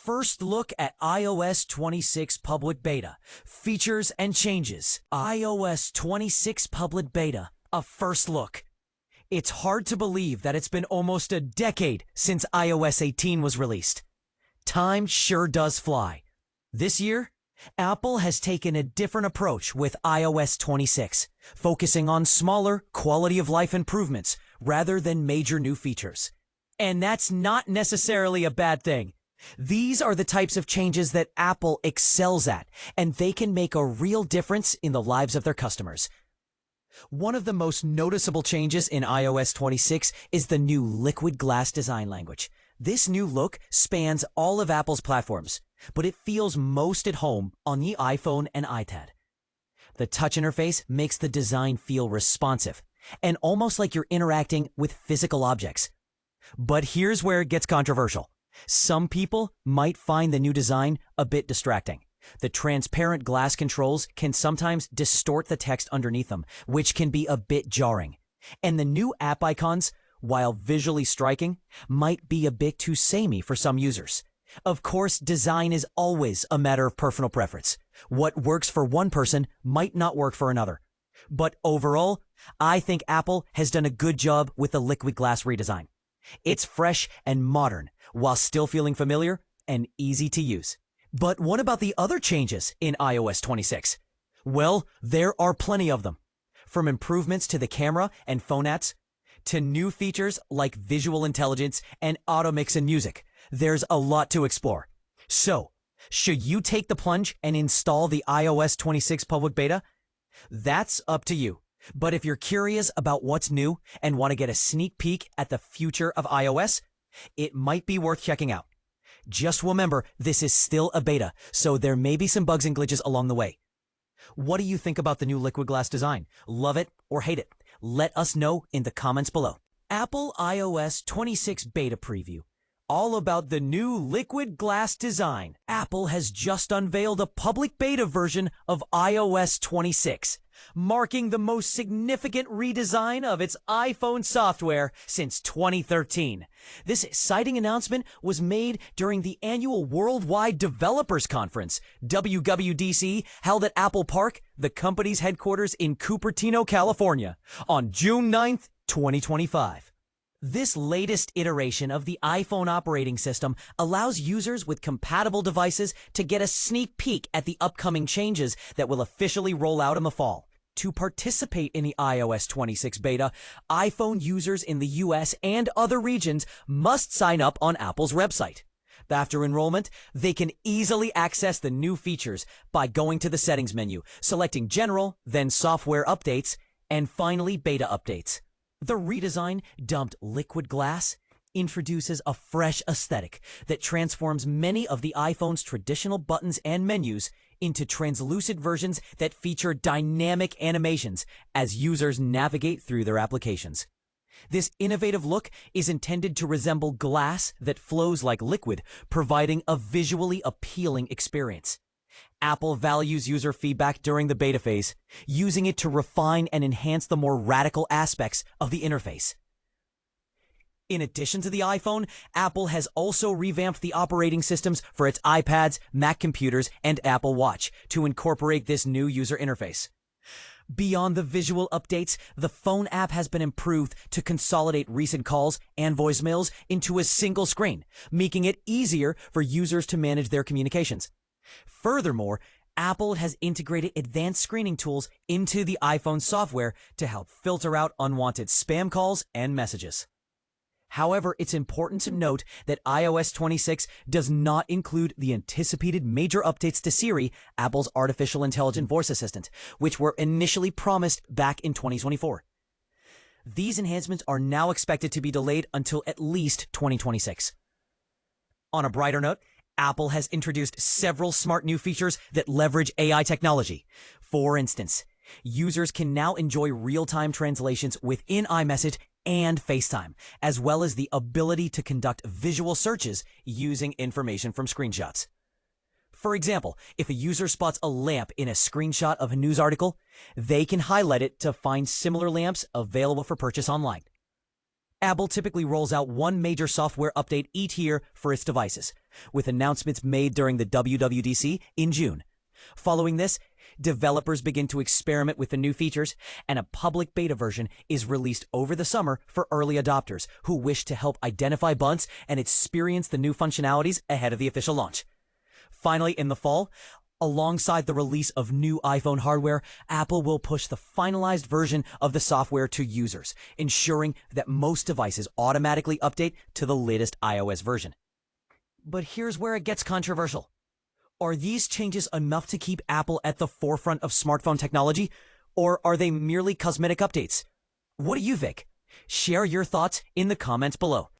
first look at iOS 26 public beta. Features and changes. iOS 26 public beta. A first look. It's hard to believe that it's been almost a decade since iOS 18 was released. Time sure does fly. This year, Apple has taken a different approach with iOS 26, focusing on smaller quality of life improvements rather than major new features. And that's not necessarily a bad thing. These are the types of changes that Apple excels at, and they can make a real difference in the lives of their customers. One of the most noticeable changes in iOS 26 is the new liquid glass design language. This new look spans all of Apple's platforms, but it feels most at home on the iPhone and iPad. The touch interface makes the design feel responsive and almost like you're interacting with physical objects. But here's where it gets controversial. Some people might find the new design a bit distracting. The transparent glass controls can sometimes distort the text underneath them, which can be a bit jarring. And the new app icons, while visually striking, might be a bit too samey for some users. Of course, design is always a matter of personal preference. What works for one person might not work for another. But overall, I think Apple has done a good job with the liquid glass redesign. It's fresh and modern, while still feeling familiar and easy to use. But what about the other changes in iOS 26? Well, there are plenty of them. From improvements to the camera and phone apps, to new features like visual intelligence and auto mix in music, there's a lot to explore. So, should you take the plunge and install the iOS 26 public beta? That's up to you. But if you're curious about what's new and want to get a sneak peek at the future of iOS, it might be worth checking out. Just remember, this is still a beta, so there may be some bugs and glitches along the way. What do you think about the new liquid glass design? Love it or hate it? Let us know in the comments below. Apple iOS 26 beta preview. All about the new liquid glass design. Apple has just unveiled a public beta version of iOS 26, marking the most significant redesign of its iPhone software since 2013. This exciting announcement was made during the annual Worldwide Developers Conference, WWDC, held at Apple Park, the company's headquarters in Cupertino, California, on June 9th, 2025. This latest iteration of the iPhone operating system allows users with compatible devices to get a sneak peek at the upcoming changes that will officially roll out in the fall. To participate in the iOS 26 beta, iPhone users in the US and other regions must sign up on Apple's website. After enrollment, they can easily access the new features by going to the settings menu, selecting General, then Software Updates, and finally Beta Updates. The redesigned dubbed liquid glass introduces a fresh aesthetic that transforms many of the iPhone's traditional buttons and menus into translucent versions that feature dynamic animations as users navigate through their applications. This innovative look is intended to resemble glass that flows like liquid, providing a visually appealing experience. Apple values user feedback during the beta phase, using it to refine and enhance the more radical aspects of the interface. In addition to the iPhone, Apple has also revamped the operating systems for its iPads, Mac computers, and Apple Watch to incorporate this new user interface. Beyond the visual updates, the phone app has been improved to consolidate recent calls and voicemails into a single screen, making it easier for users to manage their communications. Furthermore, Apple has integrated advanced screening tools into the iPhone software to help filter out unwanted spam calls and messages. However, it's important to note that iOS 26 does not include the anticipated major updates to Siri, Apple's artificial intelligent voice assistant, which were initially promised back in 2024. These enhancements are now expected to be delayed until at least 2026. On a brighter note, Apple has introduced several smart new features that leverage AI technology. For instance, users can now enjoy real-time translations within iMessage and FaceTime, as well as the ability to conduct visual searches using information from screenshots. For example, if a user spots a lamp in a screenshot of a news article, they can highlight it to find similar lamps available for purchase online. Apple typically rolls out one major software update each year for its devices, with announcements made during the WWDC in June. Following this, developers begin to experiment with the new features, and a public beta version is released over the summer for early adopters who wish to help identify bugs and experience the new functionalities ahead of the official launch. Finally, in the fall, alongside the release of new iPhone hardware, Apple will push the finalized version of the software to users, ensuring that most devices automatically update to the latest iOS version. But here's where it gets controversial. Are these changes enough to keep Apple at the forefront of smartphone technology, or are they merely cosmetic updates? What do you think? Share your thoughts in the comments below.